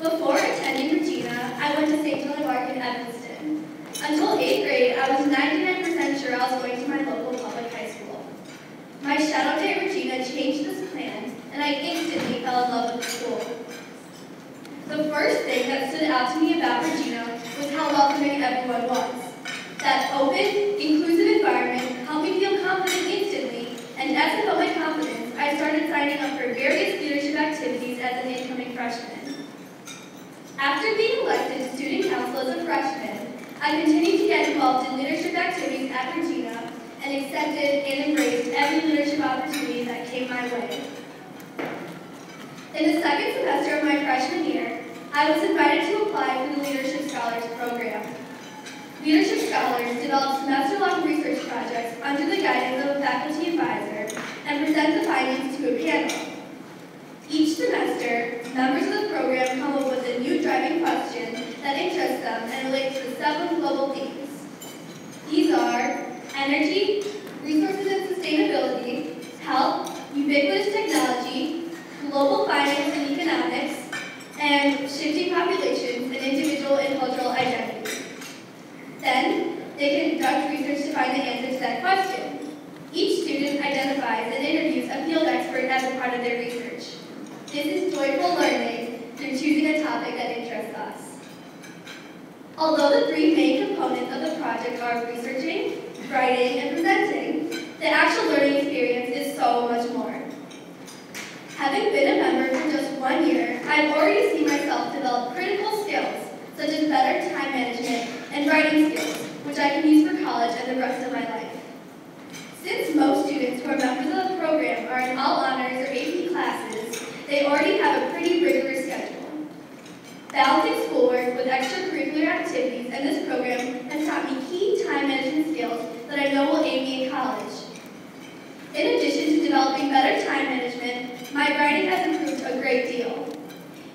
Before attending Regina, I went to St. John Mark in Evanston. Until 8th grade, I was 99% sure I was going to my local public high school. My shadow day at Regina changed this plan, and I instantly fell in love with the school. The first thing that stood out to me about Regina was how welcoming everyone was. That open, inclusive environment helped me feel confident instantly, and as I built my confidence, I started signing up for various leadership activities as an incoming freshman. After being elected to student council as a freshman, I continued to get involved in leadership activities at Regina and accepted and embraced every leadership opportunity that came my way. In the second semester of my freshman year, I was invited to apply for the Leadership Scholars Program. Leadership Scholars develop semester-long research projects under the guidance of a faculty advisor and present the findings to a panel. Each semester, members of the program come up with a new driving question that interests them and relates to 7 global themes. These are energy, resources and sustainability, health, ubiquitous technology, global finance and economics, and shifting populations and individual and cultural identity. Then, they conduct research to find the answer to that question. Each student identifies and interviews a field expert as a part of their research. This is joyful learning through choosing a topic that interests us. Although the 3 main components of the project are researching, writing, and presenting, the actual learning experience is so much more. Having been a member for just 1 year, I've already seen myself develop critical skills, such as better time management and writing skills, which I can use for college and the rest of my life. Since most students who are members of the program are in all honors or AP classes, they already have a pretty rigorous schedule. Balancing schoolwork with extracurricular activities in this program has taught me key time management skills that I know will aid me in college. In addition to developing better time management, my writing has improved a great deal.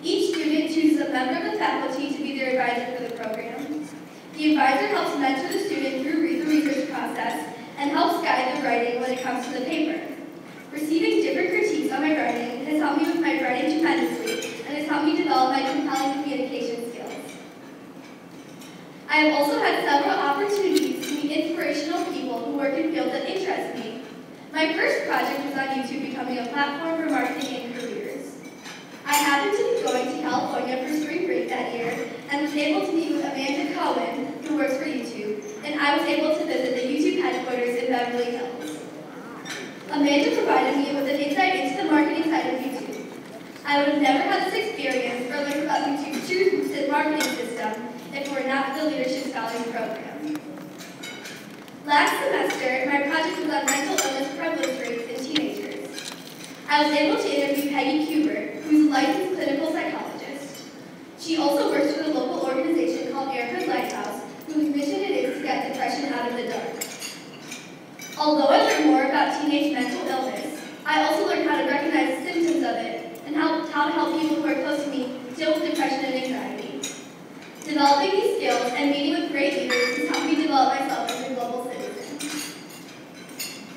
Each student chooses a member of the faculty to be their advisor for the program. The advisor helps mentor the student through the research process and helps guide the writing when it comes to the paper. Receiving different critiques on my writing has helped me with my writing tremendously and has helped me develop my compelling communication skills. I have also had several opportunities to meet inspirational people who work in fields that interest me. My first project was on YouTube becoming a platform for marketing and careers. I happened to be going to California for spring break that year and was able to meet with Amanda Cohen, who works for YouTube, and I was able to visit the YouTube headquarters in Beverly Hills. Amanda provided me with an insight into the marketing side of YouTube. I would have never had this experience or learned about YouTube's two-step marketing system if it were not for the Leadership Scholars Program. Last semester, my project was on mental illness prevalence rates in teenagers. I was able to interview Peggy Kubert, who's a licensed clinical psychologist. She also works for the local organization called Erica's Lighthouse, whose mission it is to get depression out of the dark. Although I learned more about teenage mental illness, I also learned how to recognize the symptoms of it and how to help people who are close to me deal with depression and anxiety. Developing these skills and meeting with great leaders has helped me develop myself as a global citizen.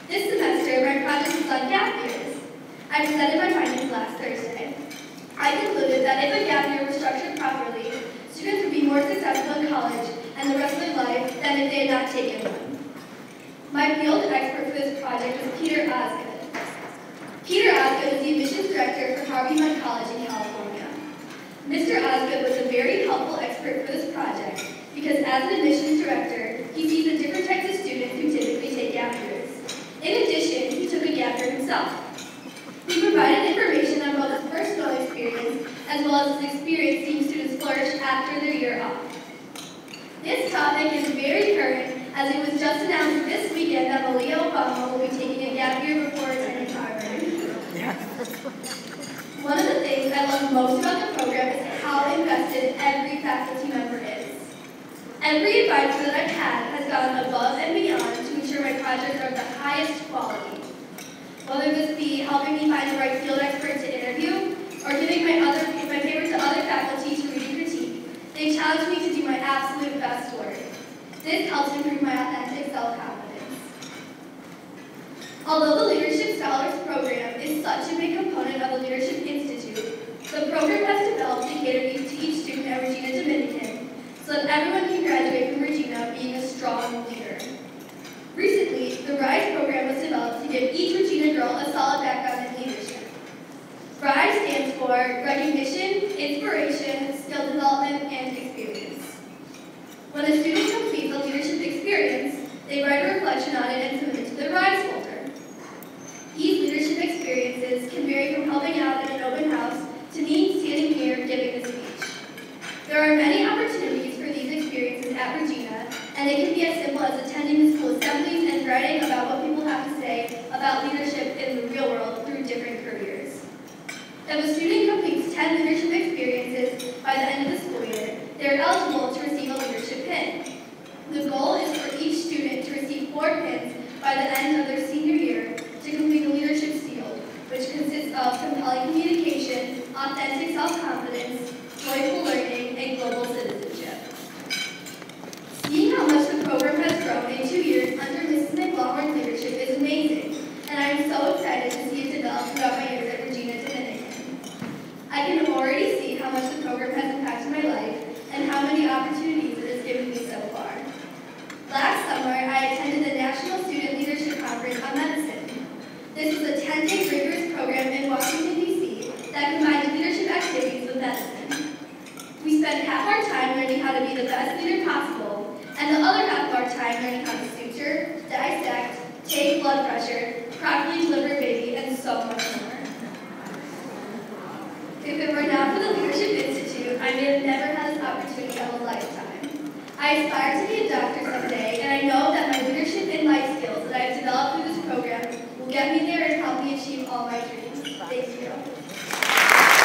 This semester, my project was on gap years. I presented my findings last Thursday. I concluded that if a gap year were structured properly, students would be more successful in college and the rest of their life than if they had not taken one. My field expert for this project was Peter Osgood. Peter Osgood is the admissions director for Harvey Mudd College in California. Mr. Osgood was a very helpful expert for this project because as an admissions director, he sees the different types of students who typically take gap years. In addition, he took a gap year himself. He provided information on both his personal experience as well as his experience seeing students flourish after their year off. This topic is very current as it was just announced this weekend that Malia Obama will be taking a gap year before attending Harvard. One of the things I love most about the program is how invested every faculty member is. Every advisor that I've had has gone above and beyond to ensure my projects are of the highest quality. Whether this be helping me find the right field expert to interview, or giving my paper to other faculty to read and critique, they challenge me to do my absolute best work. This helps improve my authentic self-confidence. Although the Leadership Scholars Program is such a big component of the Leadership Institute, the program has developed to cater to each give each Regina girl a solid background in leadership. RISE stands for Recognition, Inspiration, Skill Development, and Experience. When a student completes a leadership experience, they write a reflection on it and submit it to the RISE folder. These leadership experiences can vary from helping out at an open house to me standing here giving a speech. There are many opportunities for these experiences at Regina, and they can be as simple as attending the school assemblies and writing about what people have to say about leadership in the real world through different careers. If a student completes 10 leadership experiences by the end of the school year, they are eligible to receive a leadership pin. The goal is for each student to receive 4 pins by the end of their senior year to complete the leadership seal, which consists of compelling communication, authentic self-confidence, joyful learning, and global citizenship. Seeing how much the program has grown in 2 years under Mrs. McLaughlin's leadership is amazing, and I am so excited to see it develop throughout my years at Regina Dominican. I can already see how much the program has impacted my life and how many opportunities it has given me so far. Last summer, I attended the National Student Leadership Conference on Medicine. This was a 10-day rigorous program in Washington, D.C. that combined leadership activities with medicine. We spent half our time learning how to be the best leader possible, and the other half of our time learning how to suture, dissect, take blood pressure, properly deliver a baby, and so much more. If it were not for the Leadership Institute, I may have never had this opportunity of a lifetime. I aspire to be a doctor someday, and I know that my leadership and life skills that I have developed through this program will get me there and help me achieve all my dreams.